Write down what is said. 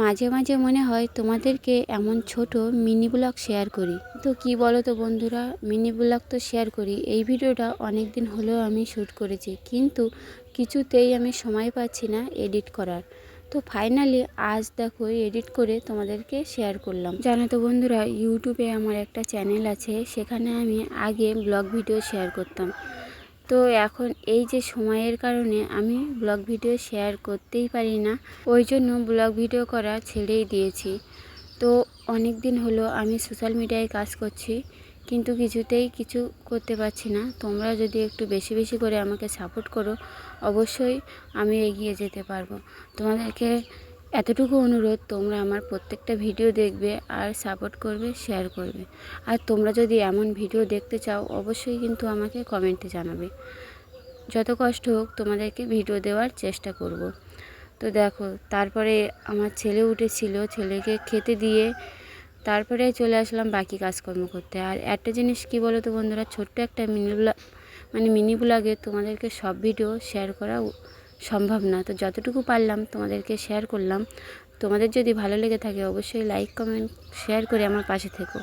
মাঝে মাঝে মনে হয় তোমাদেরকে এমন ছোট মিনি ব্লগ শেয়ার করি। তো কি বলো তো বন্ধুরা, মিনি ব্লগ তো শেয়ার করি। এই ভিডিওটা অনেক দিন হলেও আমি শ্যুট করেছি, কিন্তু কিছুতেই আমি সময় পাচ্ছি না এডিট করার। তো ফাইনালি আজ দেখো এডিট করে তোমাদেরকে শেয়ার করলাম। জানো তো বন্ধুরা, ইউটিউবে আমার একটা চ্যানেল আছে, সেখানে আমি আগে ব্লগ ভিডিও শেয়ার করতাম। তো এখন এই যে সময়ের কারণে আমি ব্লগ ভিডিও শেয়ার করতেই পারি না, ওই জন্য ব্লগ ভিডিও করা ছেড়েই দিয়েছি। তো অনেক দিন হলো আমি সোশ্যাল মিডিয়ায় কাজ করছি, কিন্তু কিছুতেই কিছু করতে পারছি না। তোমরা যদি একটু বেশি বেশি করে আমাকে সাপোর্ট করো, অবশ্যই আমি এগিয়ে যেতে পারবো। তোমাদেরকে এতটুকু অনুরোধ, তোমরা আমার প্রত্যেকটা ভিডিও দেখবে আর সাপোর্ট করবে, শেয়ার করবে। আর তোমরা যদি এমন ভিডিও দেখতে চাও, অবশ্যই কিন্তু আমাকে কমেন্টে জানাবে। যত কষ্ট হোক তোমাদেরকে ভিডিও দেওয়ার চেষ্টা করব। তো দেখো, তারপরে আমার ছেলে উঠেছিল, ছেলেকে খেতে দিয়ে তারপরে চলে আসলাম বাকি কাজকর্ম করতে। আর একটা জিনিস কি বলো তো বন্ধুরা, ছোট্ট একটা মিনি ব্লগে তোমাদেরকে সব ভিডিও শেয়ার করা সম্ভব না। তো যতটুকু পারলাম তোমাদেরকে শেয়ার করলাম। তোমাদের যদি ভালো লেগে থাকে, অবশ্যই লাইক কমেন্ট শেয়ার করে আমার পাশে থেকো।